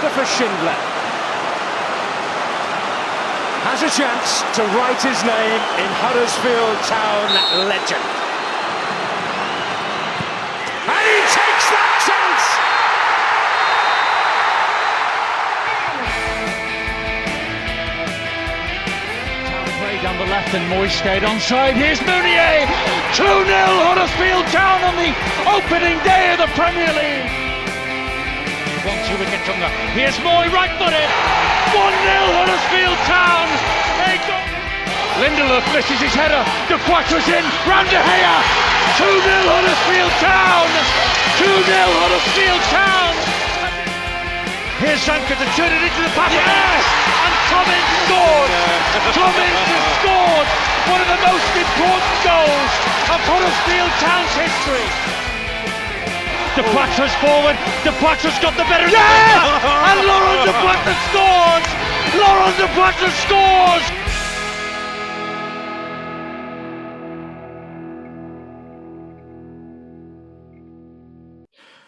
Christopher Schindler has a chance to write his name in Huddersfield Town legend. And he takes that chance! Brady down the left and Moy stayed onside. Here's Mounier! 2-0 Huddersfield Town on the opening day of the Premier League. 1-2 wicket Tunga. Here's Moy, right-footed. 1-0 Huddersfield Town. Lindelof misses his header. De Quattro's in. Round De Gea. 2-0 Huddersfield Town. 2-0 Huddersfield Town. Here's Zanka to turn it into the pass. Yes! And Tommins scored. Tommins has scored one of the most important goals of Huddersfield Town's history. De Quattro's forward. De Quattro's got the better. Yes! And Laurent De Quattro scores. Laurent De Quattro scores.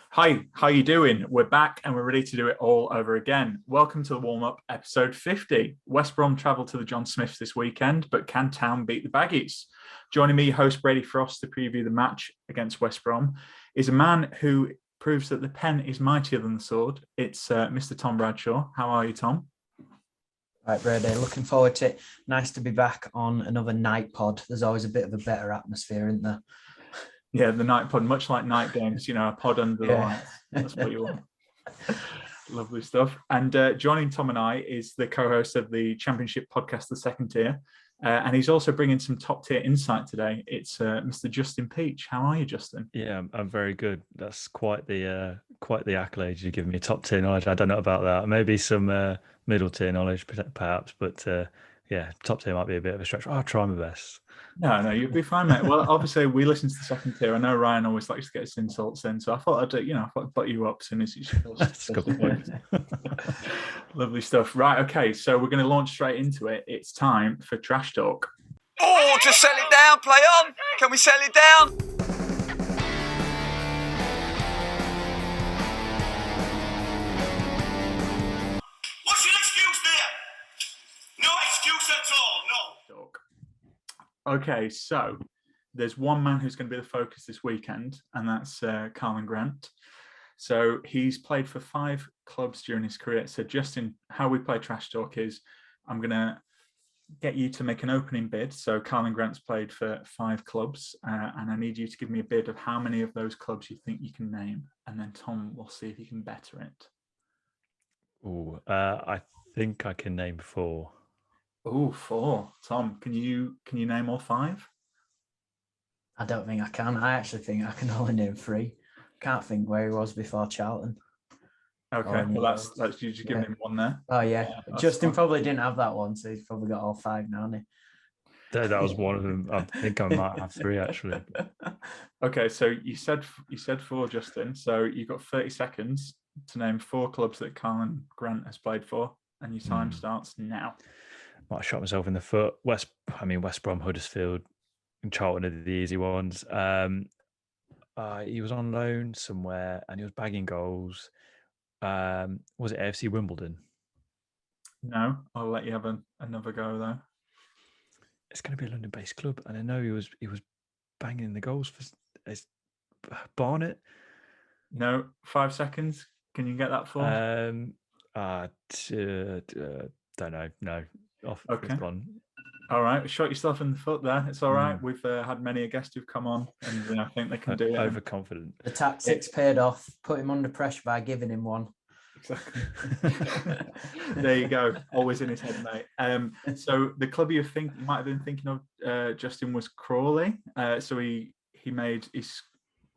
Hi, how you doing? We're back and we're ready to do it all over again. Welcome to the warm-up, episode 50. West Brom travelled to the John Smiths this weekend, but can Town beat the Baggies? Joining me, host Brady Frost, to preview the match against West Brom, is a man who proves that the pen is mightier than the sword. It's Mr. Tom Bradshaw. How are you, Tom? Right, Brady, looking forward to it. Nice to be back on another night pod. There's always a bit of a better atmosphere, isn't there? Yeah, the night pod, much like night games, a pod under the lights. That's what you want. Lovely stuff. And joining Tom and I is the co-host of the Championship podcast, The Second Tier. And he's also bringing some top-tier insight today. It's Mr. Justin Peach. How are you, Justin? Yeah, I'm very good. That's quite the accolade you give me. Top-tier knowledge. I don't know about that. Maybe some middle-tier knowledge, perhaps. But yeah, top-tier might be a bit of a stretch. I'll try my best. No, you'll be fine, mate. Well, obviously, we listen to The Second Tier. I know Ryan always likes to get his insults in, so I thought I'd butt you up as soon as you feel. That's a good point. Lovely stuff. Right, okay, so we're going to launch straight into it. It's time for Trash Talk. Oh, just settle it down, play on. Can we settle it down? What's your excuse there? No excuse at all, no. Talk. Okay, so there's one man who's going to be the focus this weekend, and that's Callum Grant. So he's played for 5 clubs during his career. So Justin, how we play Trash Talk is I'm going to get you to make an opening bid. So Callum Grant's played for 5 clubs, and I need you to give me a bid of how many of those clubs you think you can name, and then Tom will see if he can better it. Oh, I think I can name 4. Oh, 4. Tom, can you name all 5? I don't think I can. I actually think I can only name 3. Can't think where he was before Charlton. Okay, well that's you just giving him one there. Oh yeah, Justin probably didn't have that one, so he's probably got all 5 now, hasn't he? That was one of them. I think I might have 3 actually. Okay, so you said 4, Justin. So you've got 30 seconds to name 4 clubs that Callum Grant has played for, and your time starts now. Might have shot myself in the foot. West Brom, Huddersfield, and Charlton are the easy ones. He was on loan somewhere, and he was bagging goals. Was it AFC Wimbledon? No, I'll let you have another go though. It's going to be a London-based club, and I know he was banging the goals for Barnet. No, 5 seconds. Can you get that for? Don't know. No, off. Okay. It's gone. All right, shot yourself in the foot there. It's all right. We've had many a guest who've come on, and I think they can do it. Overconfident. The tactics paid off. Put him under pressure by giving him one. Exactly. There you go. Always in his head, mate. So the club you might have been thinking of, Justin, was Crawley. So he made his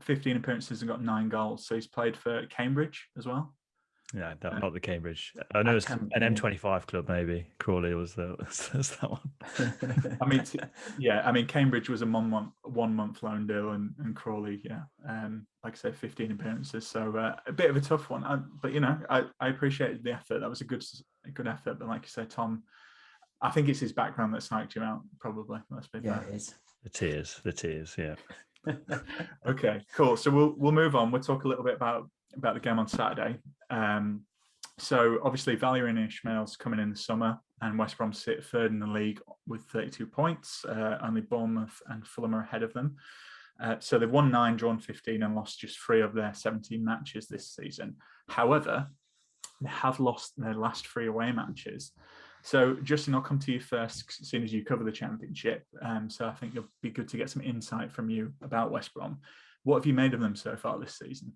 15 appearances and got 9 goals. So he's played for Cambridge as well. Yeah, not the Cambridge. I know it's an M25 club. Maybe Crawley was that one. I mean, Cambridge was a 1 month loan deal, and Crawley, like I said, 15 appearances. So a bit of a tough one. But I appreciated the effort. That was a good effort. But like you said, Tom, I think it's his background that psyched you out. Probably, let's be fair. It is. The tears. Yeah. Okay, cool. So we'll move on. We'll talk a little bit about the game on Saturday. So obviously Valérien Ismaël's coming in the summer, and West Brom sit third in the league with 32 points. Only Bournemouth and Fulham are ahead of them. So they've won 9, drawn 15, and lost just 3 of their 17 matches this season. However, they have lost their last 3 away matches. So, Justin, I'll come to you first, as soon as you cover the Championship. So I think it'll be good to get some insight from you about West Brom. What have you made of them so far this season?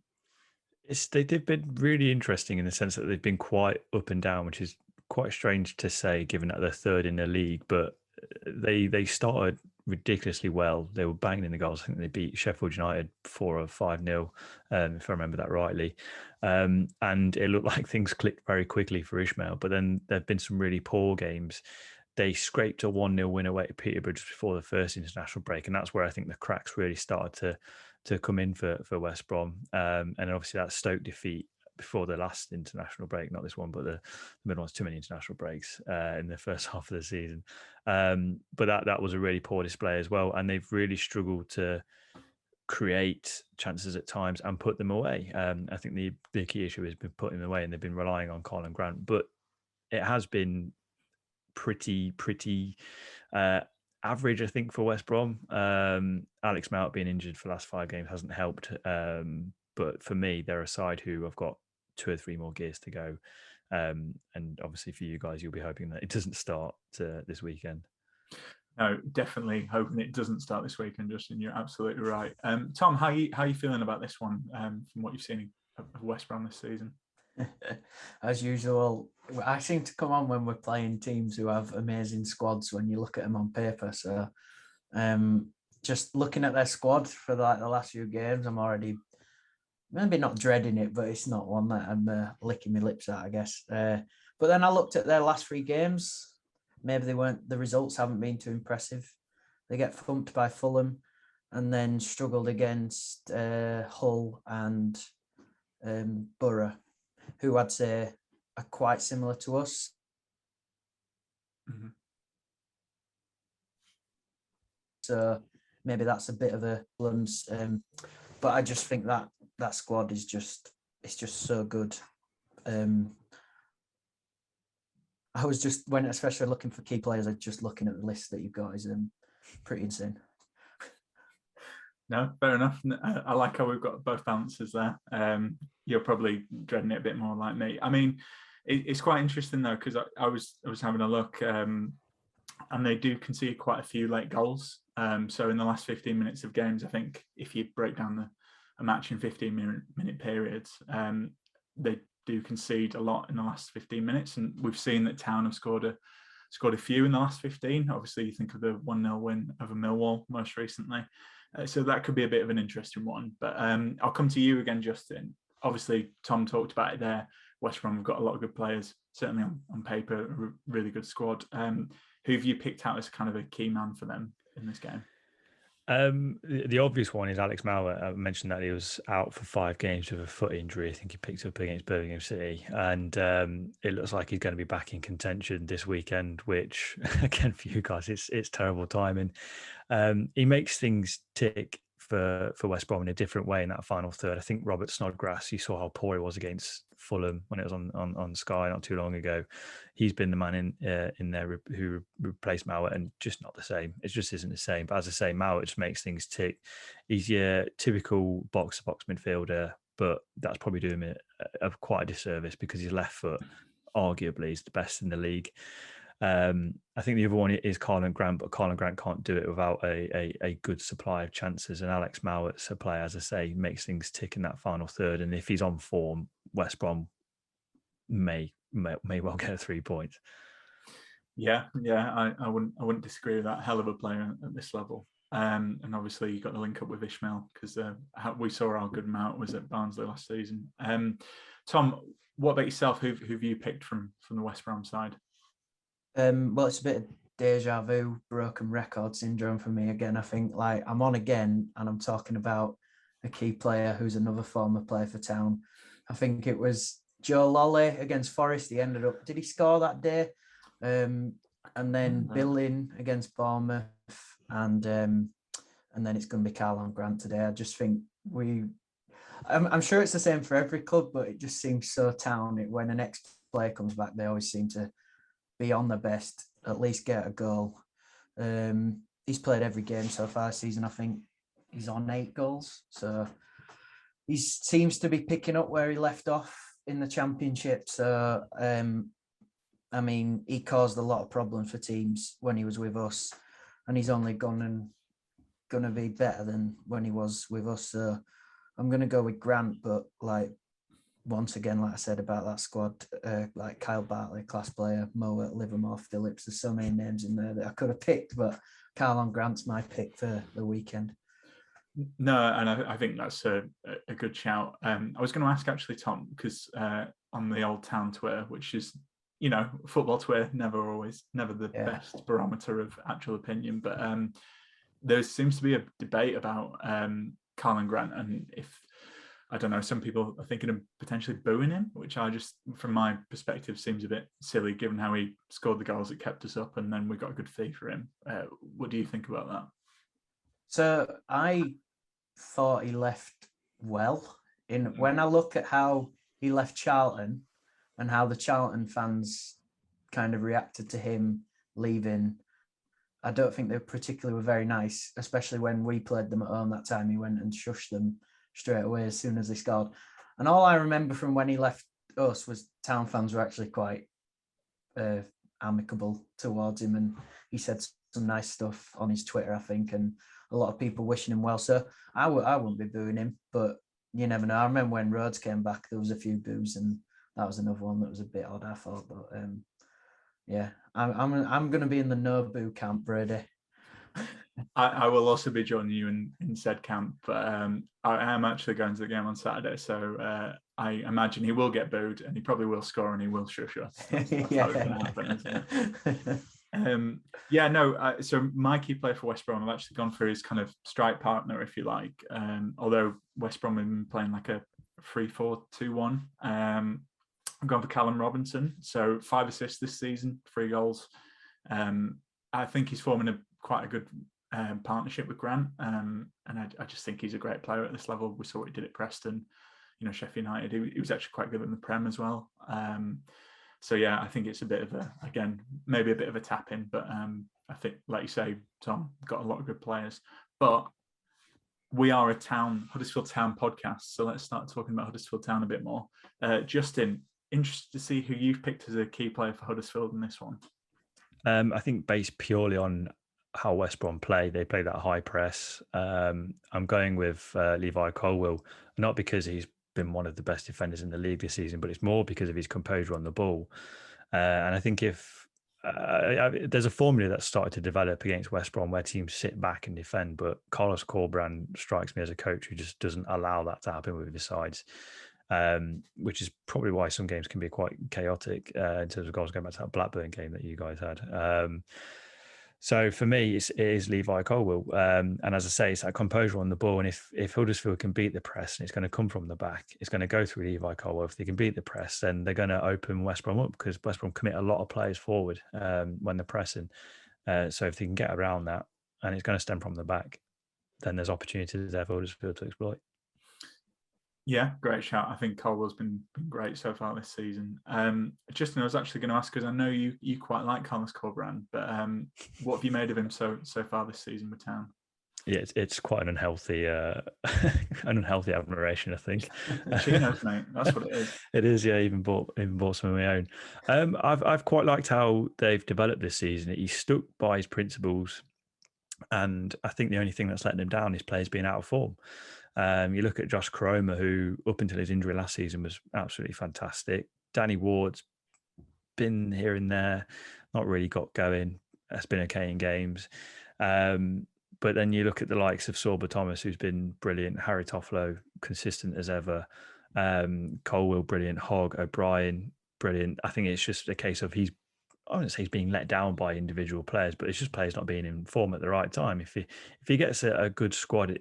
They've been really interesting in the sense that they've been quite up and down, which is quite strange to say, given that they're third in the league. But they started ridiculously well. They were banging in the goals. I think they beat Sheffield United 4 or 5-0, if I remember that rightly. And it looked like things clicked very quickly for Ismaël. But then there have been some really poor games. They scraped a 1-0 win away at Peterborough just before the first international break, and that's where I think the cracks really started to come in for West Brom. And obviously that Stoke defeat before the last international break, not this one, but the middle one's too many international breaks in the first half of the season. But that was a really poor display as well, and they've really struggled to create chances at times and put them away. I think the key issue has been putting them away, and they've been relying on Callum Grant, but it has been pretty average, I think, for West Brom. Alex Mount being injured for the last 5 games hasn't helped. But for me, they're a side who have got 2 or 3 more gears to go. And obviously for you guys, you'll be hoping that it doesn't start this weekend. No, definitely hoping it doesn't start this weekend, Justin. You're absolutely right. Tom, how are you feeling about this one from what you've seen of West Brom this season? As usual, I seem to come on when we're playing teams who have amazing squads when you look at them on paper. So just looking at their squad for the last few games, I'm already maybe not dreading it, but it's not one that I'm licking my lips at, I guess. But then I looked at their last 3 games. Maybe the results haven't been too impressive. They get thumped by Fulham and then struggled against Hull and Borough, who I'd say are quite similar to us. Mm-hmm. So maybe that's a bit of a balance. But I just think that squad is just so good. I was just, when especially looking for key players, I'm just looking at the list that you've got is pretty insane. No, fair enough. I like how we've got both balances there. You're probably dreading it a bit more like me. I mean, it's quite interesting though, because I was having a look, and they do concede quite a few late goals. So in the last 15 minutes of games, I think if you break down a match in 15-minute periods, they do concede a lot in the last 15 minutes, and we've seen that Town have scored a few in the last 15. Obviously, you think of the 1-0 win over Millwall most recently. So that could be a bit of an interesting one. But I'll come to you again, Justin. Obviously, Tom talked about it there. West Brom have got a lot of good players, certainly on paper, a really good squad. Who have you picked out as kind of a key man for them in this game? The obvious one is Alex Mauer. I mentioned that he was out for 5 games with a foot injury. I think he picked up against Birmingham City, and it looks like he's going to be back in contention this weekend, which again for you guys, it's terrible timing. He makes things tick for West Brom in a different way in that final third. I think Robert Snodgrass, you saw how poor he was against Fulham when it was on Sky not too long ago. He's been the man in there who replaced Mauer, and just not the same. It just isn't the same. But as I say, Mauer just makes things tick. He's your typical box-to-box midfielder, but that's probably doing him quite a disservice because his left foot arguably is the best in the league. I think the other one is Callum Grant, but Callum Grant can't do it without a good supply of chances. And Alex Mauer's a player, as I say, makes things tick in that final third. And if he's on form, West Brom may well get 3 points. Yeah, I wouldn't disagree with that. Hell of a player at this level. And obviously you got to link up with Ismaël because we saw how good Mount was at Barnsley last season. Tom, what about yourself? Who've you picked from the West Brom side? Well, it's a bit of deja vu, broken record syndrome for me again. I think like I'm on again and I'm talking about a key player who's another former player for Town. I think it was Joe Lolly against Forest. He ended up, did he score that day? And then Billing against Bournemouth, and then it's going to be Callum Grant today. I just think I'm sure it's the same for every club, but it just seems so Town. When an ex-player comes back, they always seem to be on the best, at least get a goal. He's played every game so far this season. I think he's on 8 goals. So he seems to be picking up where he left off in the Championship. So, I mean, he caused a lot of problems for teams when he was with us, and he's only going to be better than when he was with us. So I'm going to go with Grant, but once again, like I said about that squad, like Kyle Bartley, class player, Mowat, Livermore, Phillips, there's so many names in there that I could have picked, but Callum Grant's my pick for the weekend. No, and I think that's a good shout. I was going to ask actually, Tom, because on the Old Town Twitter, which is, football Twitter, never the best barometer of actual opinion, but there seems to be a debate about Callum Grant, and if, I don't know, some people are thinking of potentially booing him, which I just, from my perspective, seems a bit silly given how he scored the goals that kept us up, and then we got a good fee for him. What do you think about that? So I thought he left well. When I look at how he left Charlton and how the Charlton fans kind of reacted to him leaving, I don't think they particularly were very nice, especially when we played them at home that time. He went and shushed them straight away as soon as they scored. And all I remember from when he left us was Town fans were actually quite amicable towards him, and he said some nice stuff on his Twitter, I think, and a lot of people wishing him well. So I wouldn't be booing him, but you never know. I remember when Rhodes came back, there was a few boos, and that was another one that was a bit odd, I thought. But yeah, I'm going to be in the no boo camp, Brady. I will also be joining you in said camp, but I am actually going to the game on Saturday, so I imagine he will get booed, and he probably will score, and he will shush us. That's how it's going to happen, isn't it? So my key player for West Brom, I've actually gone for his kind of strike partner, if you like. Although West Brom have been playing like a 3-4-2-1. I'm going for Callum Robinson. So 5 assists this season, 3 goals. I think he's forming quite a good partnership with Grant, and I just think he's a great player at this level. We saw what he did at Preston, Sheffield United. He was actually quite good in the Prem as well. So yeah, I think it's a bit of maybe a bit of a tap in, but I think, like you say, Tom, got a lot of good players. But we are a Huddersfield Town podcast, so let's start talking about Huddersfield Town a bit more. Justin, interested to see who you've picked as a key player for Huddersfield in this one. I think based purely on how West Brom play, they play that high press. I'm going with Levi Colwill, not because he's been one of the best defenders in the league this season, but it's more because of his composure on the ball. And I think if there's a formula that's started to develop against West Brom where teams sit back and defend, but Carlos Corberán strikes me as a coach who just doesn't allow that to happen with his sides. Which is probably why some games can be quite chaotic in terms of goals, going back to that Blackburn game that you guys had. So for me, it is Levi Colwill. And as I say, it's that composure on the ball. And if Huddersfield can beat the press, and it's going to come from the back, it's going to go through Levi Colwill. If they can beat the press, then they're going to open West Brom up, because West Brom commit a lot of players forward when they're pressing. So if they can get around that, and it's going to stem from the back, then there's opportunities there for Huddersfield to exploit. Yeah, great shout. I think Colwell's been great so far this season. Justin, I was actually going to ask, because I know you quite like Carlos Corberán, but what have you made of him so far this season with Town? Yeah, it's quite an unhealthy admiration, I think. Chinos, mate, that's what it is. It is, yeah. Even bought some of my own. I've quite liked how they've developed this season. He's stuck by his principles, and I think the only thing that's letting him down is players being out of form. You look at Josh Koroma, who up until his injury last season was absolutely fantastic. Danny Ward's been here and there, not really got going. That's been okay in games. But then you look at the likes of Sorba Thomas, who's been brilliant. Harry Toffolo, consistent as ever. Colwill, brilliant. Hogg, O'Brien, brilliant. I think it's just a case of I wouldn't say he's being let down by individual players, but it's just players not being in form at the right time. If he gets a good squad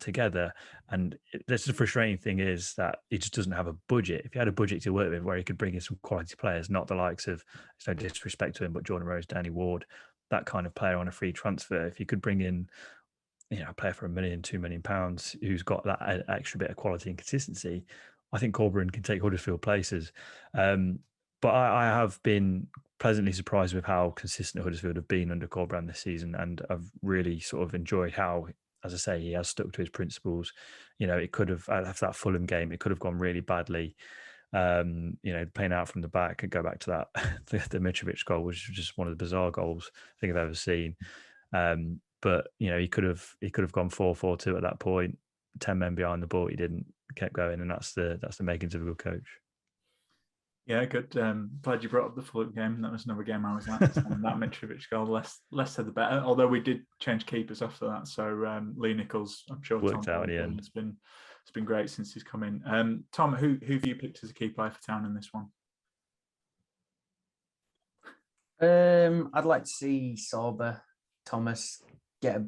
together, and that's the frustrating thing is that he just doesn't have a budget. If he had a budget to work with where he could bring in some quality players, not the likes of, it's no disrespect to him, but Jordan Rose, Danny Ward, that kind of player on a free transfer. If he could bring in a player for £1 million, £2 million who's got that extra bit of quality and consistency, I think Corberan can take Huddersfield places. But I have been pleasantly surprised with how consistent Huddersfield have been under Corberan this season, and I've really sort of enjoyed how, as I say, he has stuck to his principles. It could have, after that Fulham game, it could have gone really badly. Playing out from the back, and go back to that the Mitrovic goal, which was just one of the bizarre goals I think I've ever seen. But he could have gone 4-4-2 at that point, 10 men behind the ball. He didn't, kept going, and that's the makings of a good coach. Yeah, good. Glad you brought up the Fulham game. That was another game I was at. That Mitrovic goal, less said the better. Although we did change keepers after that, so Lee Nichols, I'm sure, worked out in the end. It's been great since he's come in. Tom, who have you picked as a key player for Town in this one? I'd like to see Sorba, Thomas get.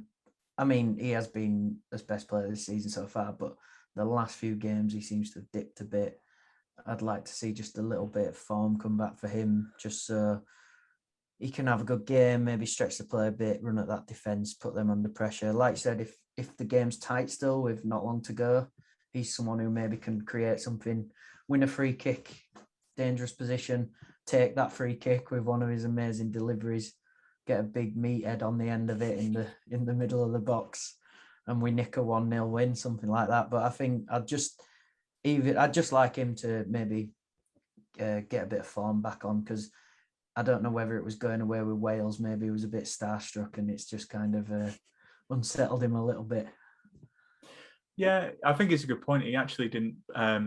He has been as best player this season so far, but the last few games he seems to have dipped a bit. I'd like to see just a little bit of form come back for him, just so he can have a good game, maybe stretch the play a bit, run at that defence, put them under pressure. Like I said, if the game's tight still with not long to go, he's someone who maybe can create something, win a free kick, dangerous position, take that free kick with one of his amazing deliveries, get a big meathead on the end of it in the middle of the box, and we nick a 1-0 win, something like that. But I think I'd just like him to maybe get a bit of form back on, because I don't know whether it was going away with Wales. Maybe he was a bit starstruck, and it's just kind of unsettled him a little bit. Yeah, I think it's a good point. He actually didn't.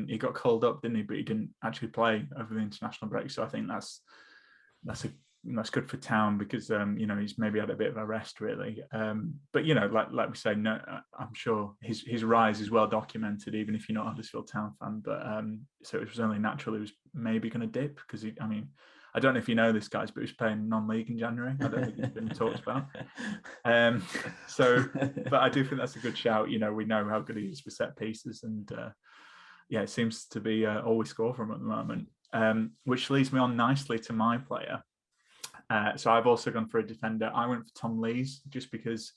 He got called up, didn't he? But he didn't actually play over the international break. So I think that's good for Town, because he's maybe had a bit of a rest, really. But like we say, no, I'm sure his rise is well documented, even if you're not a Huddersfield Town fan. But so it was only natural he was maybe going to dip, because I don't know if you know this, guys, but he was playing non-league in January. I don't think it's been talked about. But I do think that's a good shout. We know how good he is with set pieces, and it seems to be always score from at the moment. Which leads me on nicely to my player. So I've also gone for a defender. I went for Tom Lees, just because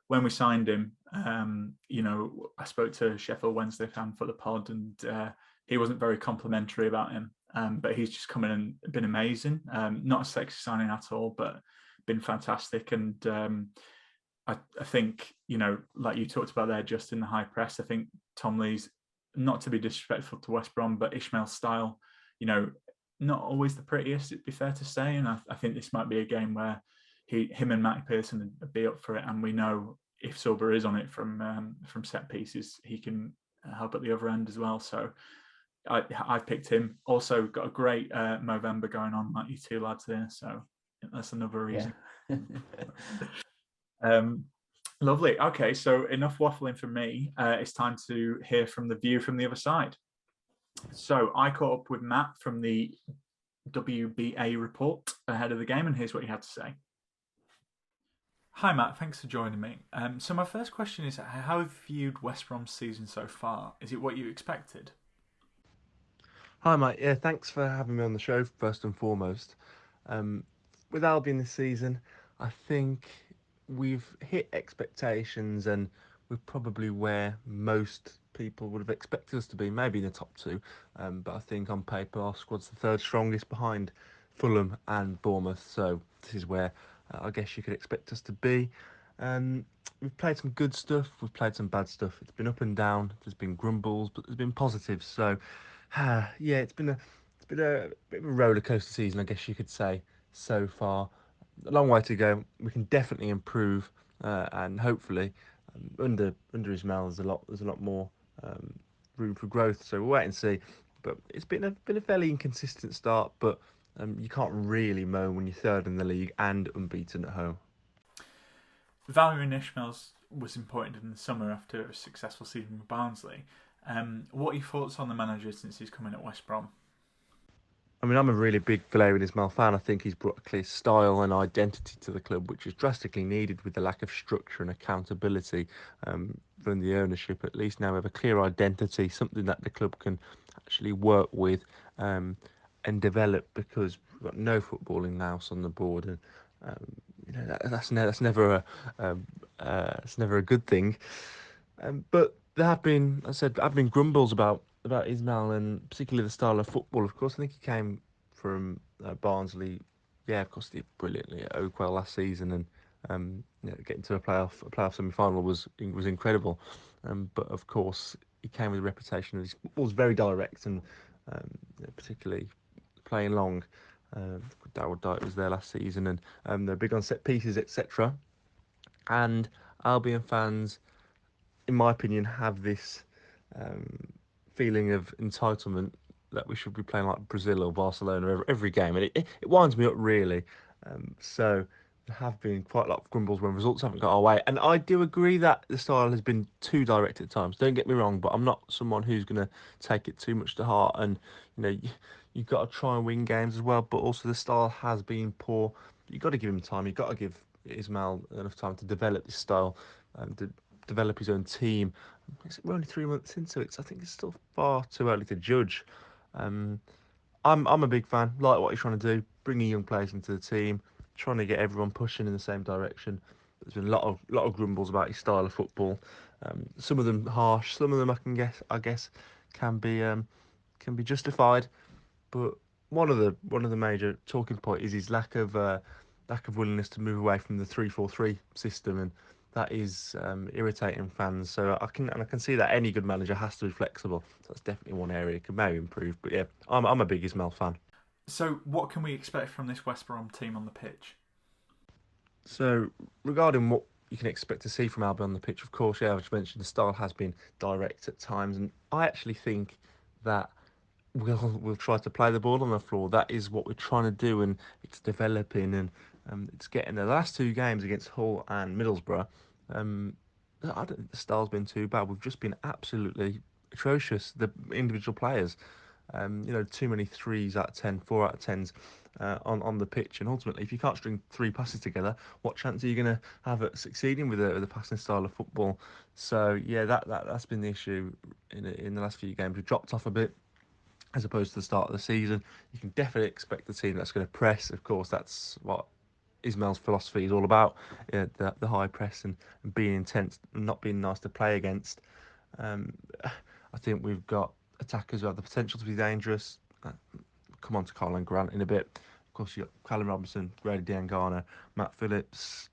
when we signed him, I spoke to Sheffield Wednesday fan for the pod, and he wasn't very complimentary about him. But he's just come in and been amazing. Not a sexy signing at all, but been fantastic. And I think, like you talked about there, just in the high press, I think Tom Lees, not to be disrespectful to West Brom, but Ishmael's style, not always the prettiest, it'd be fair to say. And I think this might be a game where him and Matty Pearson would be up for it. And we know if Sorba is on it from set pieces, he can help at the other end as well. So I picked him. Also got a great Movember going on, like you two lads here. So that's another reason. Yeah. Lovely. Okay, so enough waffling from me. It's time to hear from the view from the other side. So I caught up with Matt from the WBA Report ahead of the game, and here's what he had to say. Hi Matt, thanks for joining me. So my first question is, how have you viewed West Brom's season so far? Is it what you expected? Hi mate, yeah, thanks for having me on the show first and foremost. With Albion this season, I think we've hit expectations, and we're probably where most people would have expected us to be, maybe in the top two. But I think on paper our squad's the third strongest behind Fulham and Bournemouth, so this is where I guess you could expect us to be. We've played some good stuff, we've played some bad stuff. It's been up and down, there's been grumbles, but there's been positives. So it's been a bit of a roller coaster season, I guess you could say, so far. A long way to go. We can definitely improve, and hopefully under Ismail there's a lot more room for growth. So we'll wait and see. But it's been a fairly inconsistent start, but you can't really moan when you're third in the league and unbeaten at home. Valuing Ishmael's was important in the summer after a successful season with Barnsley. What are your thoughts on the manager since he's come in at West Brom? I mean, I'm a really big Valerian Ismail fan. I think he's brought a clear style and identity to the club, which is drastically needed with the lack of structure and accountability from the ownership. At least now we have a clear identity, something that the club can actually work with and develop, because we've got no footballing nous on the board. And that's never it's never a good thing. But there have been, I said, have been grumbles about Ismail and particularly the style of football. Of course, I think he came from Barnsley. Yeah, of course, he did brilliantly at Oakwell last season, and getting to a playoff semi final was incredible. But of course, he came with a reputation of his football was very direct and particularly playing long. Darryl Dyke was there last season, and they're big on set pieces, etc. And Albion fans, in my opinion, have this um, feeling of entitlement that we should be playing like Brazil or Barcelona every game, and it winds me up really. So there have been quite a lot of grumbles when results haven't got our way, and I do agree that the style has been too direct at times. Don't get me wrong, but I'm not someone who's going to take it too much to heart. And you've got to try and win games as well, but also the style has been poor. You've got to give him time. You've got to give Ismail enough time to develop this style, to develop his own team. We're only 3 months into it, so I think it's still far too early to judge. Um, I'm a big fan. Like what he's trying to do, bringing young players into the team, trying to get everyone pushing in the same direction. There's been a lot of grumbles about his style of football. Some of them harsh, some of them I guess can be justified. But one of the major talking point is his lack of willingness to move away from the 3-4-3 system, and that is irritating fans. So I can see that any good manager has to be flexible. So that's definitely one area could maybe improve. But yeah, I'm a big Ismail fan. So, what can we expect from this West Brom team on the pitch? So regarding what you can expect to see from Albion on the pitch, of course, yeah, I've mentioned the style has been direct at times, and I actually think that we'll try to play the ball on the floor. That is what we're trying to do, and it's developing, and it's getting the last two games against Hull and Middlesbrough. Um, I don't think the style's been too bad. We've just been absolutely atrocious. The individual players, too many threes out of 10, 4 out of 10s on the pitch, and ultimately, if you can't string three passes together, what chance are you going to have at succeeding with a passing style of football? So yeah, that's been the issue in the last few games. We've dropped off a bit as opposed to the start of the season. You can definitely expect a team that's going to press. Of course, that's what Ismail's philosophy is all about, the high press and being intense and not being nice to play against. Um, I think we've got attackers who have the potential to be dangerous. Come on to Carl Grant in a bit. Of course, you've got Callum Robinson, Brady Diangana, Matt Phillips,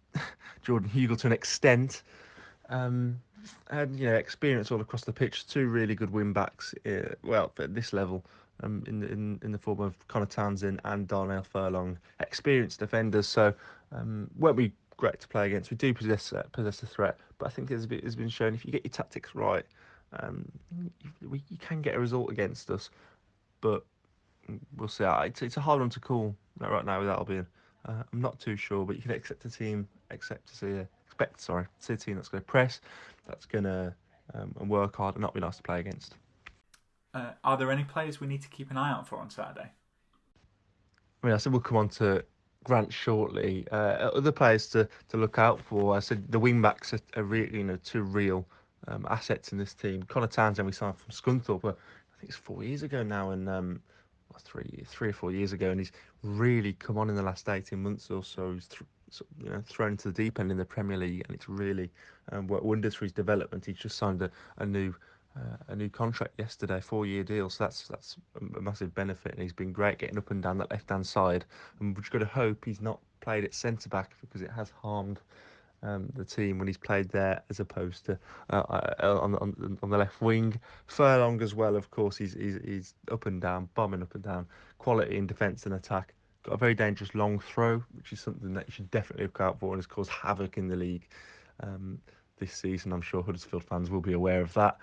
Jordan Hugel to an extent. And experience all across the pitch. Two really good wing backs. Well, at this level, in the form of Connor Townsend and Darnell Furlong, experienced defenders. So won't be great to play against. We do possess a threat, but I think it's been shown if you get your tactics right, um, you can get a result against us. But we'll see. It's a hard one to call right now with Albion. I'm not too sure, but you can expect to see a team that's going to press, that's going to and work hard and not be nice to play against. Are there any players we need to keep an eye out for on Saturday? I mean, I said we'll come on to Grant shortly. Other players to look out for. I said the wing backs are really, two real assets in this team. Connor Townsend we signed from Scunthorpe, I think it's 4 years ago now, and 3 or 4 years ago, and he's really come on in the last 18 months or so. He's thrown into the deep end in the Premier League, and it's really worked wonders for his development. He's just signed a new contract yesterday, 4-year deal. So that's a massive benefit, and he's been great getting up and down that left hand side. And we've just got to hope he's not played at centre back, because it has harmed the team when he's played there as opposed to on the left wing. Furlong as well, of course, he's up and down, bombing up and down, quality in defence and attack. Got a very dangerous long throw, which is something that you should definitely look out for, and has caused havoc in the league this season. I'm sure Huddersfield fans will be aware of that.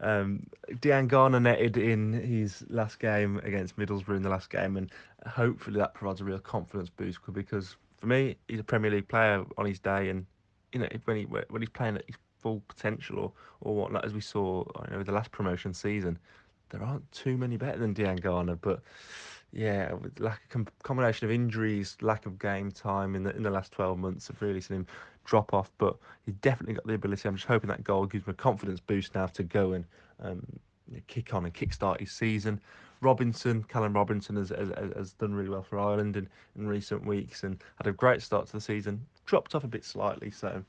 Diangana netted in his last game against Middlesbrough in the last game, and hopefully that provides a real confidence boost, because for me, he's a Premier League player on his day, and when he's playing at his full potential or whatnot, as we saw the last promotion season, there aren't too many better than Diangana. But yeah, with combination of injuries, lack of game time in the last 12 months, I've really seen him drop off. But he's definitely got the ability. I'm just hoping that goal gives him a confidence boost now to go and kick on and kickstart his season. Callum Robinson has done really well for Ireland in recent weeks and had a great start to the season. Dropped off a bit slightly, so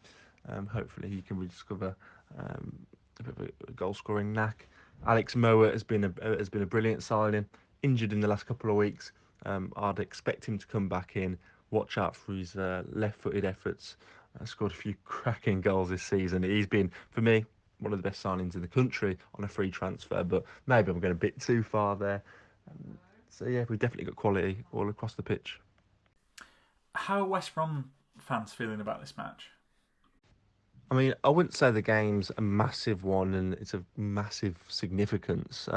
hopefully he can rediscover a bit of a goal scoring knack. Alex Moa has been a brilliant signing. Injured in the last couple of weeks. I'd expect him to come back in. Watch out for his left-footed efforts. Scored a few cracking goals this season. He's been, for me, one of the best signings in the country on a free transfer, but maybe I'm going a bit too far there. So yeah, we've definitely got quality all across the pitch. How are West Brom fans feeling about this match? I mean, I wouldn't say the game's a massive one and it's of massive significance.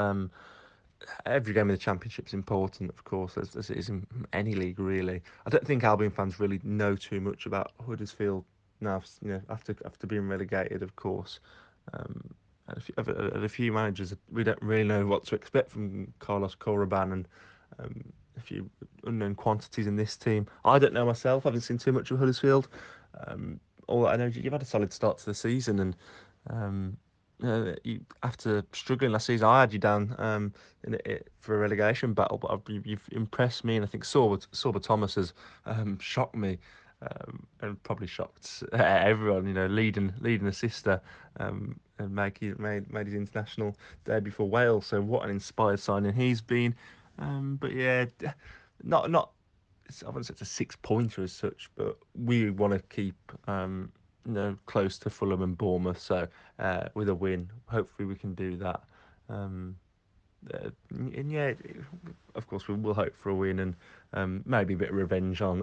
Every game in the Championship's important, of course, as it is in any league, really. I don't think Albion fans really know too much about Huddersfield now, after being relegated, of course. And a few managers, we don't really know what to expect from Carlos Corriban and a few unknown quantities in this team. I don't know myself. I haven't seen too much of Huddersfield. All I know, you've had a solid start to the season, and after struggling last season, I had you down for a relegation battle, but you've impressed me, and I think Sorba Thomas has shocked me, and probably shocked everyone. Leading assister, and made his international debut for Wales. So what an inspired signing he's been. But yeah, not. I wouldn't say it's a 6-pointer as such, but we want to keep close to Fulham and Bournemouth. So with a win, hopefully we can do that. And yeah, of course we'll hope for a win and maybe a bit of revenge on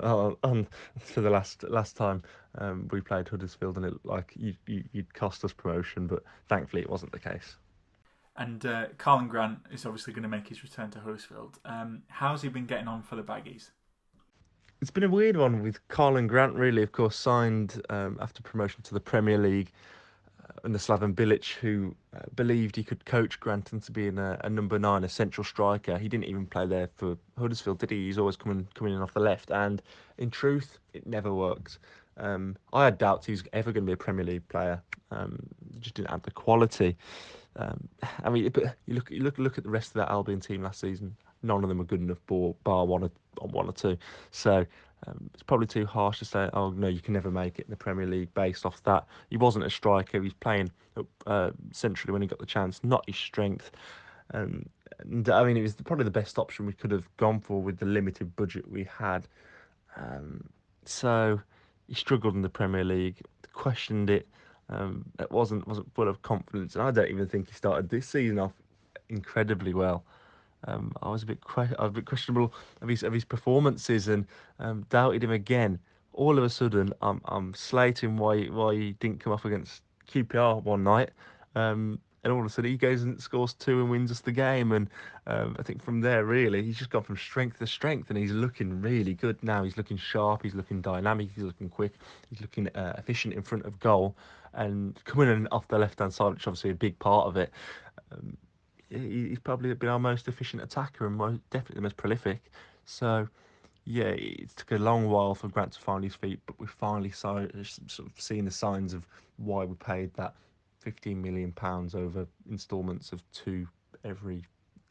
for the last time we played Huddersfield and it like you'd cost us promotion, but thankfully it wasn't the case. And Callum Grant is obviously going to make his return to Huddersfield. How's he been getting on for the Baggies? It's been a weird one with Callum Grant, really. Of course, signed after promotion to the Premier League under Slaven Bilic, who believed he could coach Grant into being a number 9, a central striker. He didn't even play there for Huddersfield, did he? He's always coming in off the left, and in truth, it never worked. I had doubts he was ever going to be a Premier League player. Just didn't have the quality. I mean, but you look at the rest of that Albion team last season. None of them are good enough, bar one or two. So it's probably too harsh to say, oh no, you can never make it in the Premier League based off that. He wasn't a striker. He was playing centrally when he got the chance, not his strength. And I mean, it was probably the best option we could have gone for with the limited budget we had. So he struggled in the Premier League, questioned it. It wasn't full of confidence, and I don't even think he started this season off incredibly well. I was a bit questionable of his performances and doubted him again. All of a sudden, I'm slating why he didn't come off against QPR one night, and all of a sudden he goes and scores 2 and wins us the game. And I think from there, really, he's just gone from strength to strength, and he's looking really good now. He's looking sharp, he's looking dynamic, he's looking quick, he's looking efficient in front of goal, and coming in off the left hand side, which is obviously a big part of it. He's probably been our most efficient attacker and definitely the most prolific. So, yeah, it took a long while for Grant to find his feet, but we finally sort of seen the signs of why we paid that £15 million over instalments of 2 every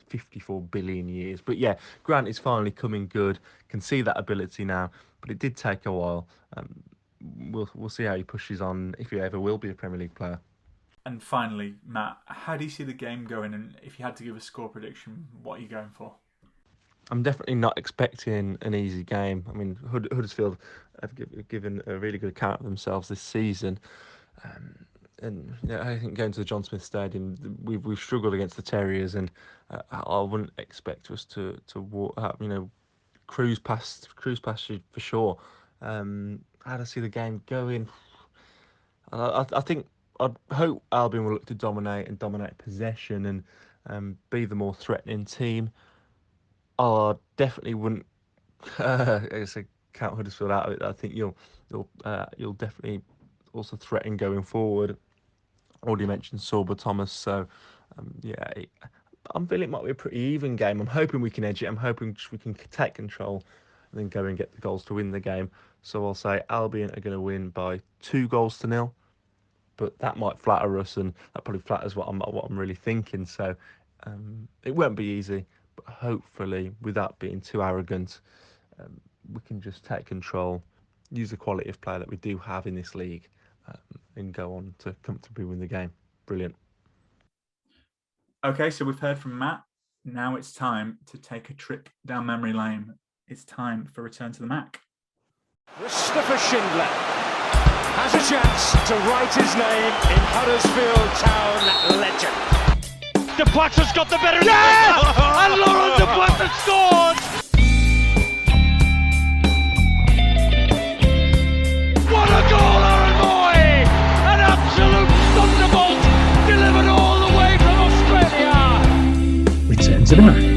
54 billion years. But yeah, Grant is finally coming good. Can see that ability now, but it did take a while. We'll see how he pushes on, if he ever will be a Premier League player. And finally, Matt, how do you see the game going? And if you had to give a score prediction, what are you going for? I'm definitely not expecting an easy game. I mean, Huddersfield have given a really good account of themselves this season. And I think going to the John Smith Stadium, we've struggled against the Terriers, and I wouldn't expect us to walk, cruise past you for sure. How do I see the game going? I think I'd hope Albion will look to dominate possession and be the more threatening team. I definitely wouldn't count Huddersfield out of it. I think you'll definitely also threaten going forward. Already mentioned Sorba Thomas, so I'm feeling it might be a pretty even game. I'm hoping we can edge it. I'm hoping we can take control and then go and get the goals to win the game. So I'll say Albion are going to win by 2-0. But that might flatter us, and that probably flatters what I'm really thinking. So It won't be easy, but hopefully, without being too arrogant, we can just take control, use the quality of player that we do have in this league, and go on to comfortably win the game. Brilliant. Okay, so we've heard from Matt. Now it's time to take a trip down memory lane. It's time for Return to the Mac. Christopher Schindler has a chance to write his name in Huddersfield Town legend. De Poitras's got the better. Yeah! And Laurent De Poitras scored. What a goal, Aaron Moy! An absolute thunderbolt delivered all the way from Australia. Return to the Mac.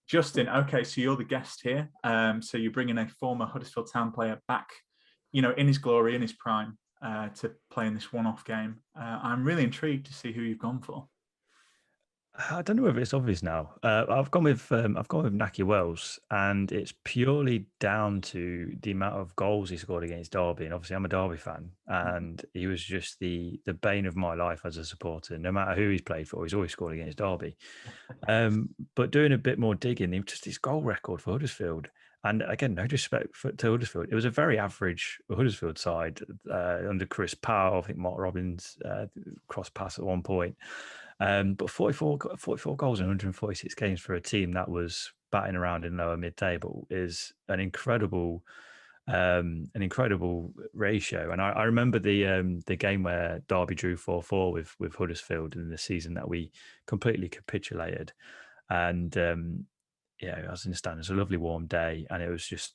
Justin, okay, so you're the guest here. So you're bringing a former Huddersfield Town player back, in his glory, in his prime, to play in this one-off game. I'm really intrigued to see who you've gone for. I don't know whether it's obvious now. I've gone with Nahki Wells, and it's purely down to the amount of goals he scored against Derby. And obviously, I'm a Derby fan, and he was just the bane of my life as a supporter. No matter who he's played for, he's always scored against Derby. But doing a bit more digging, just his goal record for Huddersfield. And again, no disrespect to Huddersfield. It was a very average Huddersfield side under Chris Powell. I think Mark Robbins cross pass at one point. But 44 goals in 146 games for a team that was batting around in lower mid-table is an incredible ratio. And I remember the game where Derby drew 4-4 with Huddersfield in the season that we completely capitulated. And I was in the stand. It was a lovely warm day, and it was just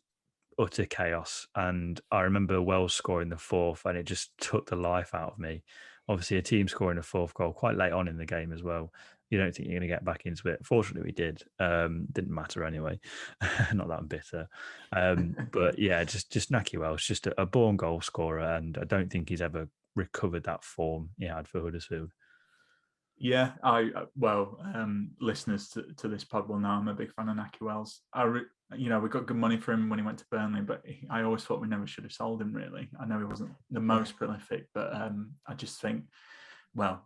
utter chaos. And I remember Wells scoring the fourth, and it just took the life out of me. Obviously, a team scoring a fourth goal quite late on in the game as well. You don't think you're going to get back into it. Fortunately, we did. Didn't matter anyway. Not that I'm bitter. But yeah, just Nahki Wells, just a born goal scorer, and I don't think he's ever recovered that form he had for Huddersfield. Yeah, listeners to this pod will know I'm a big fan of Nahki Wells. We got good money for him when he went to Burnley, but I always thought we never should have sold him, really. I know he wasn't the most prolific, but I just think, we're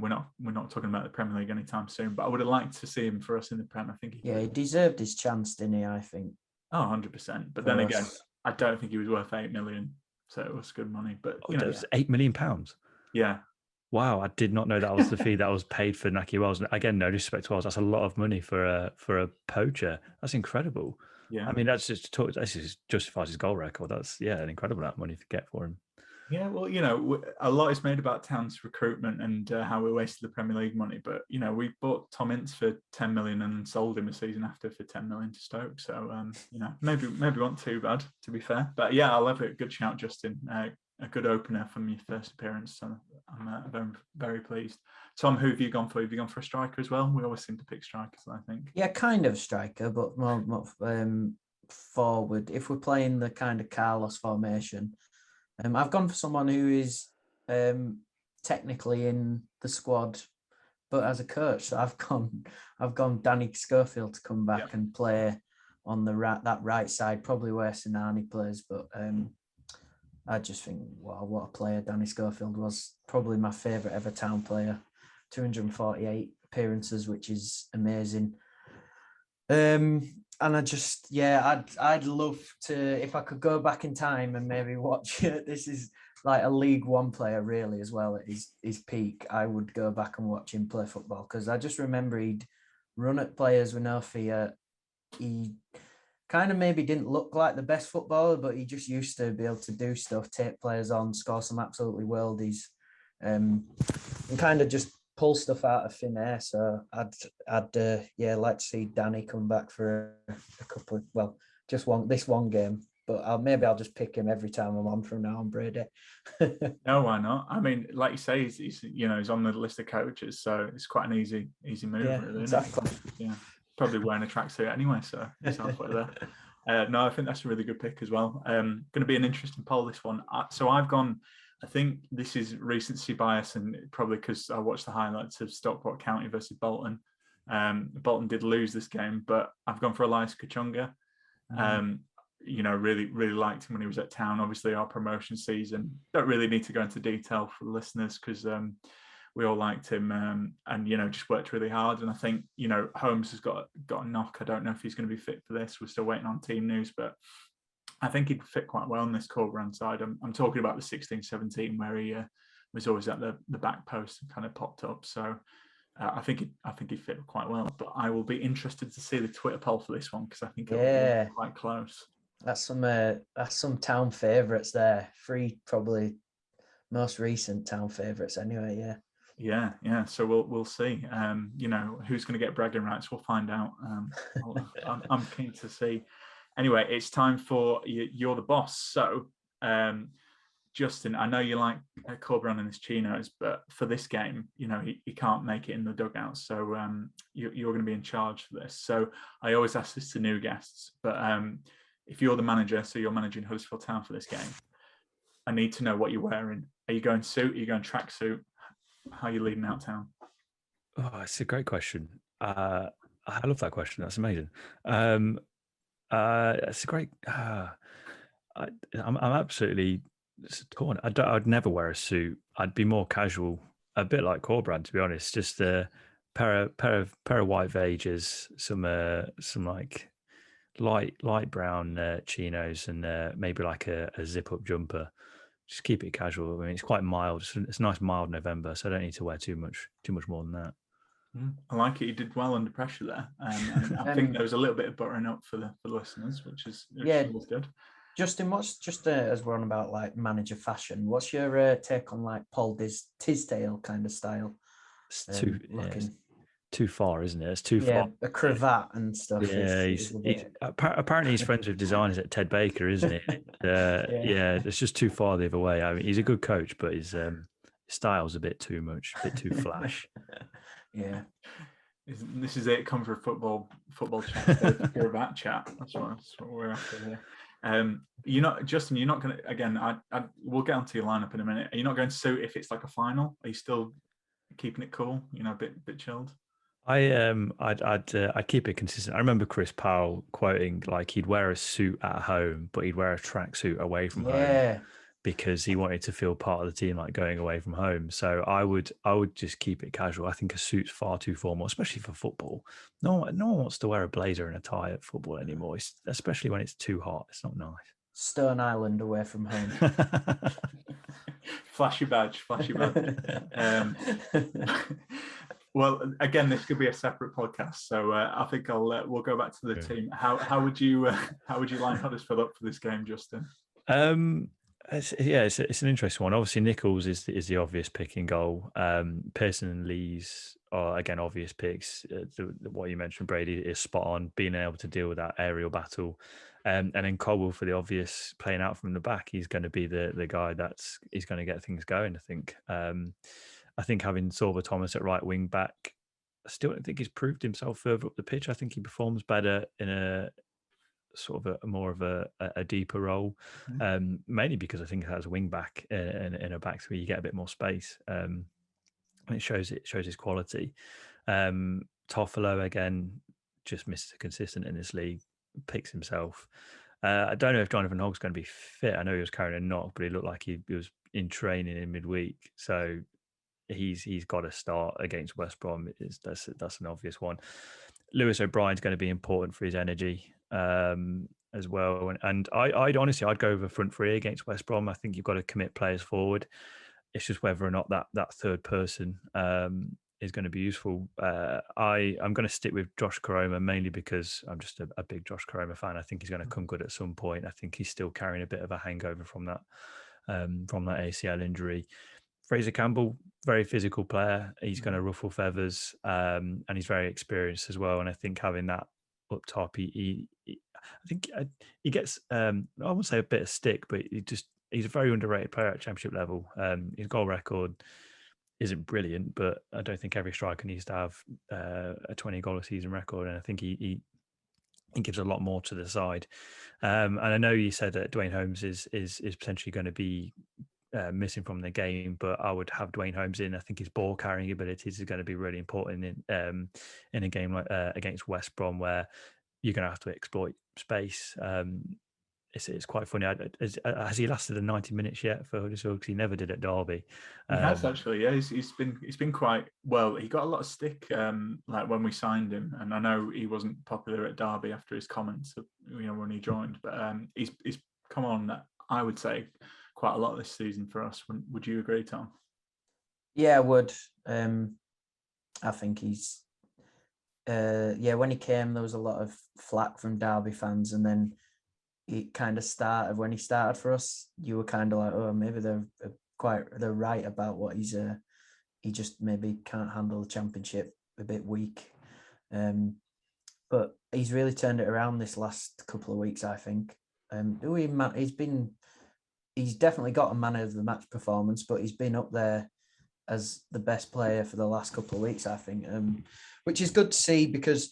not talking about the Premier League anytime soon, but I would have liked to see him for us in the Prem. I think he deserved his chance, didn't he, I think? Oh, 100%. But then again, I don't think he was worth 8 million, so it was good money. But it was £8 million. Yeah. Wow, I did not know that was the fee that was paid for Nahki Wells. Again, no disrespect to Wells, that's a lot of money for a poacher. That's incredible. Yeah, I mean, that just justifies his goal record. That's an incredible amount of money to get for him. Yeah, well, a lot is made about Town's recruitment and how we wasted the Premier League money. But we bought Tom Ince for 10 million and sold him a season after for 10 million to Stoke. So maybe not too bad, to be fair. But yeah, I love it. Good shout, Justin. A good opener from your first appearance. So I'm very, very pleased. Tom, who have you gone for? Have you gone for a striker as well? We always seem to pick strikers, I think. Yeah, kind of striker, but more forward. If we're playing the kind of Carlos formation, I've gone for someone who is technically in the squad, but as a coach. So I've gone Danny Schofield to come back and play on that right side, probably where Sinani plays, but. I just think, wow, what a player Danny Schofield was. Probably my favourite ever Town player. 248 appearances, which is amazing. And I just, I'd love to, if I could go back in time and maybe watch it. This is like a League One player, really, as well, at his peak. I would go back and watch him play football, because I just remember he'd run at players with no fear. He kind of maybe didn't look like the best footballer, but he just used to be able to do stuff, take players on, score some absolutely worldies, and kind of just pull stuff out of thin air. So I'd like to see Danny come back for a couple of, just this one game, but I'll just pick him every time I'm on from now on, Brady. No, why not? I mean, like you say, he's on the list of coaches, so it's quite an easy move. Yeah, really, exactly. Yeah. Probably wearing a tracksuit anyway, so it's halfway there. No, I think that's a really good pick as well. Going to be an interesting poll, this one. So I've gone, I think this is recency bias, and probably because I watched the highlights of Stockport County versus Bolton. Bolton did lose this game, but I've gone for Elias Kachunga. really, really liked him when he was at Town. Obviously, our promotion season, don't really need to go into detail for the listeners because we all liked him and, just worked really hard. And I think, Holmes has got a knock. I don't know if he's going to be fit for this. We're still waiting on team news, but I think he'd fit quite well on this Corberan side. I'm talking about the 16-17 where he was always at the back post and kind of popped up. So I think he fit quite well. But I will be interested to see the Twitter poll for this one because I think it'll be quite close. That's some Town favourites there. 3 probably most recent Town favourites anyway. Yeah. So we'll see. Who's going to get bragging rights? We'll find out. I'm keen to see. Anyway, it's time for You're the Boss. So, Justin, I know you like Corberan and his chinos, but for this game, he can't make it in the dugout. So you're going to be in charge for this. So I always ask this to new guests, but if you're the manager, so you're managing Huddersfield Town for this game, I need to know what you're wearing. Are you going suit? Are you going tracksuit? How are you leading out Town? Oh, it's a great question. I love that question. That's amazing. It's a great. I'm absolutely torn. I'd never wear a suit. I'd be more casual, a bit like Corberan, to be honest. Just a pair of white Vages, some like light brown chinos, and maybe like a zip up jumper. Just keep it casual. I mean, it's quite mild. It's a nice mild November, so I don't need to wear too much more than that. I like it. You did well under pressure there. And I think there was a little bit of buttering up for the listeners, which is good. Justin, what's as we're on about like manager fashion? What's your take on like Paul Tisdale kind of style? It's too far, isn't it? It's too far. A cravat and stuff. Yeah, apparently he's friends with designers at Ted Baker, isn't it? It's just too far the other way. I mean, he's a good coach, but his style's a bit too much, a bit too flash. Yeah. This is it. Come for football chat, cravat chat. That's what we're after here. Justin. You're not going to. Again, we'll get onto your lineup in a minute. Are you not going to suit if it's like a final? Are you still keeping it cool? A bit chilled. I'd keep it consistent. I remember Chris Powell quoting like he'd wear a suit at home, but he'd wear a tracksuit away from home because he wanted to feel part of the team, like going away from home. So I would just keep it casual. I think a suit's far too formal, especially for football. No one wants to wear a blazer and a tie at football anymore, especially when it's too hot. It's not nice. Stone Island away from home. Flashy badge. Well, again, this could be a separate podcast, so I think we'll go back to the team. How would you line Huddersfield up for this game, Justin? It's an interesting one. Obviously, Nichols is the obvious pick in goal. Pearson and Lees are again obvious picks. What you mentioned, Brady, is spot on. Being able to deal with that aerial battle, and then Cobble for the obvious playing out from the back. He's going to be the guy he's going to get things going. I think having Silver Thomas at right wing back, I still don't think he's proved himself further up the pitch. I think he performs better in a sort of a more of a deeper role, mainly because I think as a wing back in a back three, you get a bit more space. And it shows his quality. Toffolo again, just Mr. Consistent in this league, picks himself. I don't know if Jonathan Hogg's going to be fit. I know he was carrying a knock, but he looked like he was in training in midweek. So he's got to start against West Brom. That's an obvious one. Lewis O'Brien's going to be important for his energy as well. And I'd honestly go over front three against West Brom. I think you've got to commit players forward. It's just whether or not that third person is going to be useful. I'm going to stick with Josh Koroma mainly because I'm just a big Josh Koroma fan. I think he's going to come good at some point. I think he's still carrying a bit of a hangover from that ACL injury. Fraser Campbell, very physical player. He's going to ruffle feathers, and he's very experienced as well. And I think having that up top, I think he gets I won't say a bit of stick, but he's a very underrated player at Championship level. His goal record isn't brilliant, but I don't think every striker needs to have a 20 goal a season record. And I think he gives a lot more to the side. And I know you said that Dwayne Holmes is potentially going to be missing from the game, but I would have Dwayne Holmes in. I think his ball carrying abilities is going to be really important in a game like against West Brom, where you're going to have to exploit space. it's quite funny. Has he lasted the 90 minutes yet for Huddersfield? Because he never did at Derby. He has actually, yeah. He's been quite well. He got a lot of stick, like when we signed him, and I know he wasn't popular at Derby after his comments, when he joined. But he's come on, I would say, quite a lot this season for us. Would you agree, Tom? Yeah, I would. I think he's. When he came, there was a lot of flack from Derby fans, and then it kind of started when he started for us. You were kind of like, oh, maybe they're right about what he's. He just maybe can't handle the Championship, a bit weak. But he's really turned it around this last couple of weeks, I think. He's definitely got a man of the match performance, but he's been up there as the best player for the last couple of weeks, I think, which is good to see, because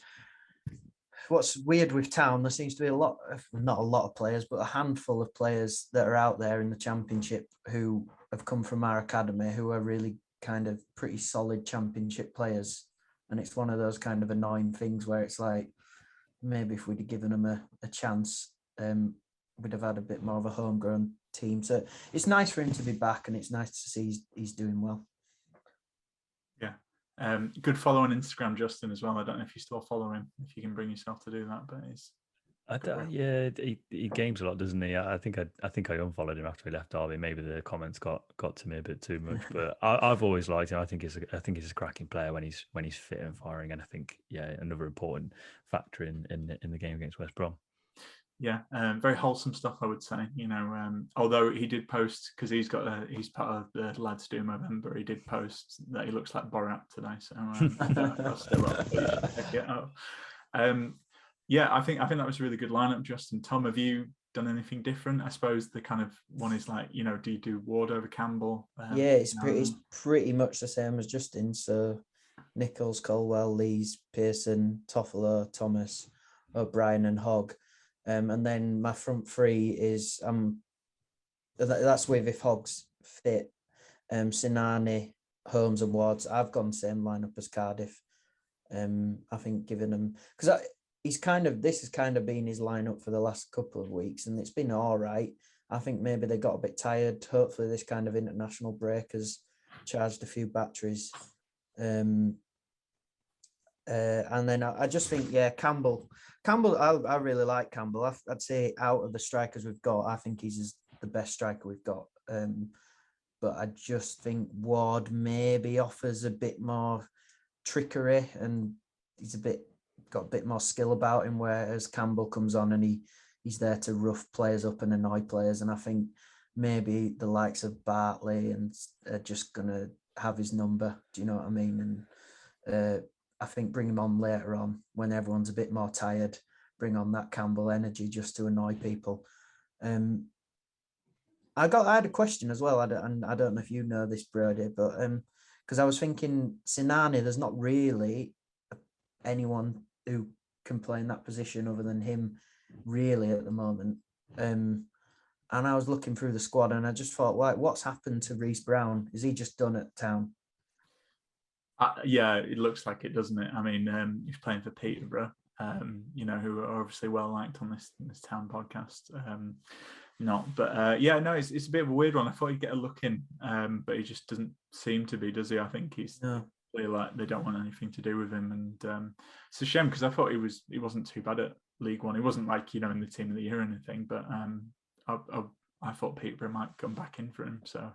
what's weird with Town, there seems to be not a lot of players, but a handful of players that are out there in the Championship who have come from our academy, who are really kind of pretty solid Championship players. And it's one of those kind of annoying things where it's like, maybe if we'd have given them a chance, we'd have had a bit more of a homegrown team. So it's nice for him to be back, and it's nice to see he's doing well. Yeah. Good follow on Instagram, Justin, as well. I don't know if you still follow him, if you can bring yourself to do that, but he games a lot, doesn't he? I think I unfollowed him after he left Derby. Maybe the comments got to me a bit too much, but I've always liked him. I think he's a cracking player when he's fit and firing, and I think another important factor in the game against West Brom. Yeah, very wholesome stuff, I would say. Although he did post, because he's part of the Lads Do Movember, he did post that he looks like Borat today. So I'll still up, but you should check it out. I think that was a really good lineup, Justin. Tom, have you done anything different? I suppose the kind of one is like, do you do Ward over Campbell? It's pretty much the same as Justin. So Nichols, Colwell, Lees, Pearson, Toffolo, Thomas, O'Brien, and Hogg. And then my front three is that's with if Hogg's fit, Sinani, Holmes, and Wards. I've gone same lineup as Cardiff. I think giving him, because this has kind of been his lineup for the last couple of weeks, and it's been all right. I think maybe they got a bit tired. Hopefully, this kind of international break has charged a few batteries. And then I just think, Campbell, I really like Campbell. I'd say out of the strikers we've got, I think he's the best striker we've got. But I just think Ward maybe offers a bit more trickery, and he's got a bit more skill about him, whereas Campbell comes on and he's there to rough players up and annoy players. And I think maybe the likes of Bartley and are just going to have his number. Do you know what I mean? And I think bring him on later on when everyone's a bit more tired, bring on that Campbell energy just to annoy people. I had a question as well, and I don't know if you know this, Brady, but because I was thinking Sinani, there's not really anyone who can play in that position other than him really at the moment. And I was looking through the squad and I just thought, what's happened to Reece Brown? Is he just done at Town? It looks like it, doesn't it? I mean, he's playing for Peterborough, who are obviously well liked on this Town podcast. It's a bit of a weird one. I thought he'd get a look in, but he just doesn't seem to be, does he? I think he's like they don't want anything to do with him, and it's a shame because I thought he wasn't too bad at League One. He wasn't like in the team of the year or anything, but I thought Peterborough might come back in for him. So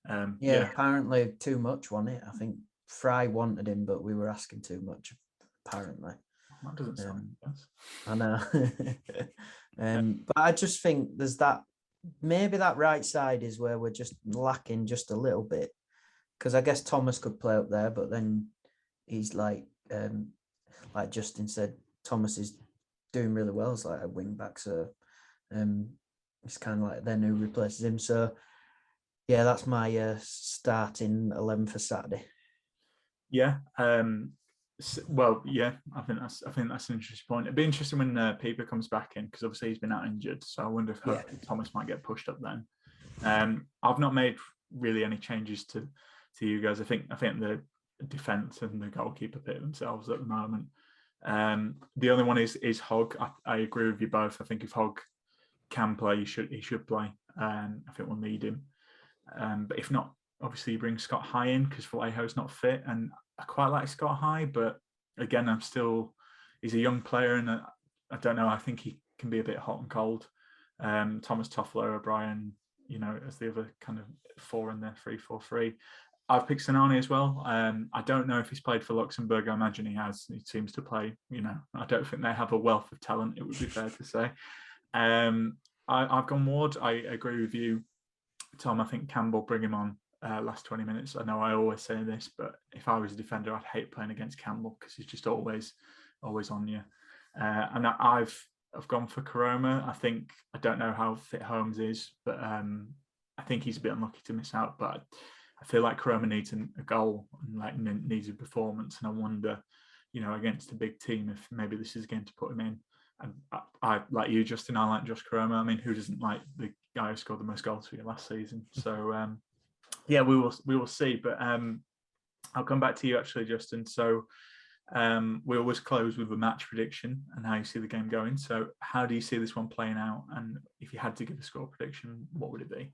apparently too much, wasn't it? I think Fry wanted him, but we were asking too much, apparently. That doesn't sound nice. I know. But I just think there's that, maybe that right side is where we're just lacking just a little bit. Because I guess Thomas could play up there, but then he's like Justin said, Thomas is doing really well as like a wing back. So it's kind of like then who replaces him. So that's my starting 11 for Saturday. I think that's an interesting point. It'd be interesting when Peeper comes back in, because obviously he's been out injured. So I wonder if Thomas might get pushed up then. I've not made really any changes to you guys. I think the defence and the goalkeeper pick themselves at the moment. The other one is Hogg. I agree with you both. I think if Hogg can play, he should play. I think we'll need him. But if not, obviously you bring Scott High in because Vallejo's not fit, and I quite like Scott High, but again, he's a young player, and I don't know. I think he can be a bit hot and cold. Thomas Toffolo, O'Brien, as the other kind of 4 in the 3-4-3. I've picked Sanani as well. I don't know if he's played for Luxembourg. I imagine he has. He seems to play. I don't think they have a wealth of talent. It would be fair to say. I've gone Ward. I agree with you, Tom. I think Campbell, bring him on last 20 minutes. I know I always say this, but if I was a defender, I'd hate playing against Campbell because he's just always on you. And I've gone for Karoma. I don't know how fit Holmes is, but I think he's a bit unlucky to miss out. But I feel like Karoma needs a goal and needs a performance. And I wonder, against a big team, if maybe this is a game to put him in. And I like you, Justin. I like Josh Karoma. I mean, who doesn't like the guy who scored the most goals for you last season? So yeah, we will see. But I'll come back to you actually, Justin. So we always close with a match prediction and how you see the game going. So how do you see this one playing out? And if you had to give a score prediction, what would it be?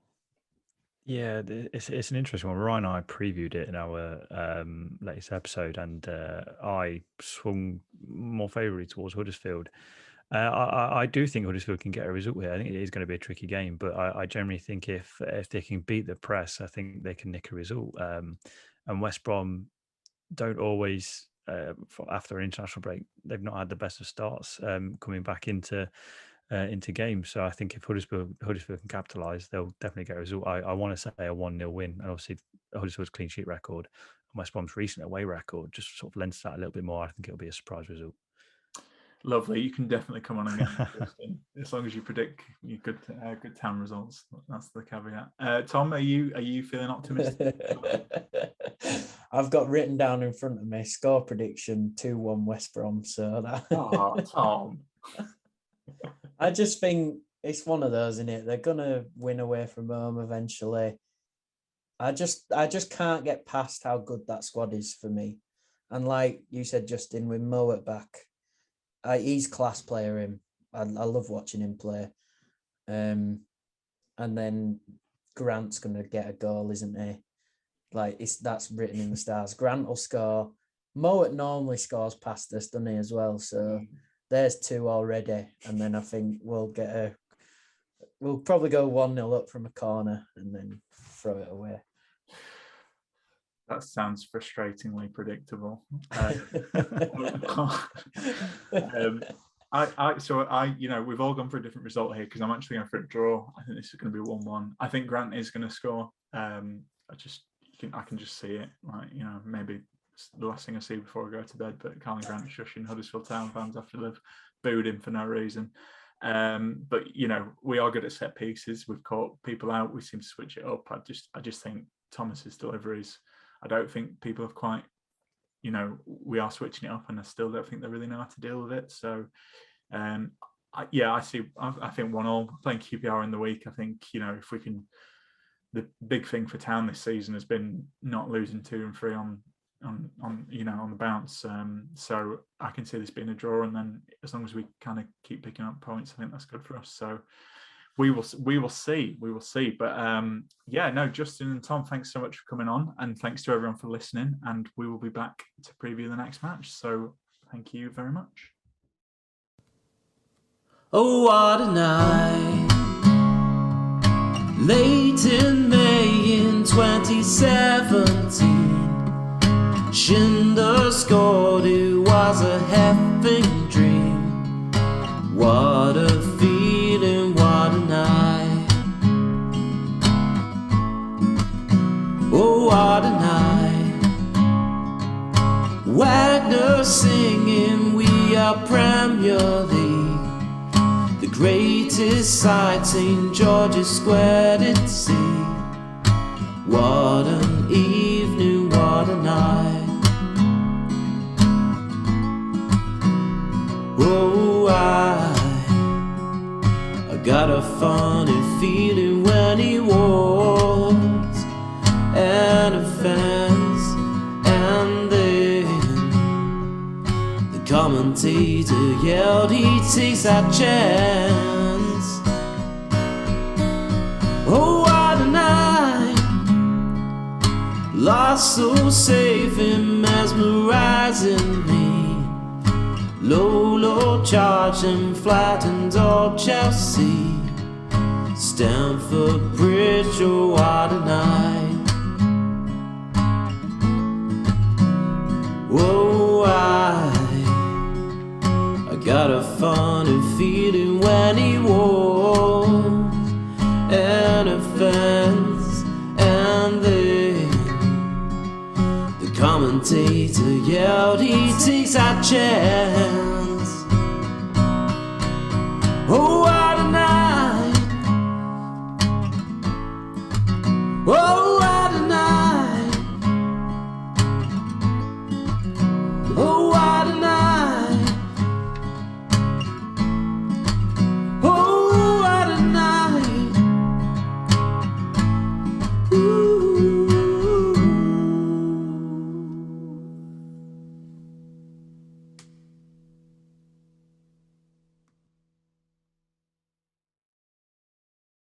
Yeah, it's an interesting one. Ryan and I previewed it in our latest episode, and I swung more favourably towards Huddersfield. I do think Huddersfield can get a result here. I think it is going to be a tricky game, but I generally think if they can beat the press, I think they can nick a result. And West Brom don't always, after an international break, they've not had the best of starts coming back into games. So I think if Huddersfield can capitalise, they'll definitely get a result. I want to say a 1-0 win, and obviously Huddersfield's clean sheet record and West Brom's recent away record just sort of lends that a little bit more. I think it'll be a surprise result. Lovely. You can definitely come on again, Justin, as long as you predict good town results. That's the caveat. Tom, are you feeling optimistic? I've got written down in front of me score prediction 2-1 West Brom. So that. Tom. I just think it's one of those, isn't it? They're gonna win away from home eventually. I just can't get past how good that squad is for me. And like you said, Justin, with Mo at back, he's class player. Him, I love watching him play. And then Grant's gonna get a goal, isn't he? Like that's written in the stars. Grant will score. Mo normally scores past us, doesn't he, as well? So. There's 2 already, and then I think we'll probably go 1-0 up from a corner and then throw it away. That sounds frustratingly predictable. We've all gone for a different result here because I'm actually going for a draw. I think this is going to be 1-1. I think Grant is going to score. I can just see it. Maybe the last thing I see before I go to bed, but Callum Grant shushing Huddersfield Town fans after they've booed him for no reason. But we are good at set pieces. We've caught people out. We seem to switch it up. I just think Thomas's deliveries, I don't think people have quite, we are switching it up, and I still don't think they really know how to deal with it. So I think 1-1 playing QPR in the week. I think, if we can, the big thing for Town this season has been not losing 2 and 3 on the bounce, so I can see this being a draw, and then as long as we kind of keep picking up points, I think that's good for us. So we will see. But Justin and Tom, thanks so much for coming on, and thanks to everyone for listening, and we will be back to preview the next match. So thank you very much. Oh, what a night, late in May in 2017. Schindler scored, it was a heaven dream. What a feeling, what a night. Oh, what a night. Wagner singing, we are Premier League. The greatest sight, St. George's Square to see. What an evening, what a night. Oh, I got a funny feeling when he walks and a fence, and then the commentator yelled he takes that chance. Oh, what a night. Lost so safe and mesmerizing me. Low, low charge and flattened all Chelsea. Stamford Bridge, oh, what a night. Whoa, I got a funny feeling when he walks and a fence, and then the commentator yelled he takes a chance. Oh, I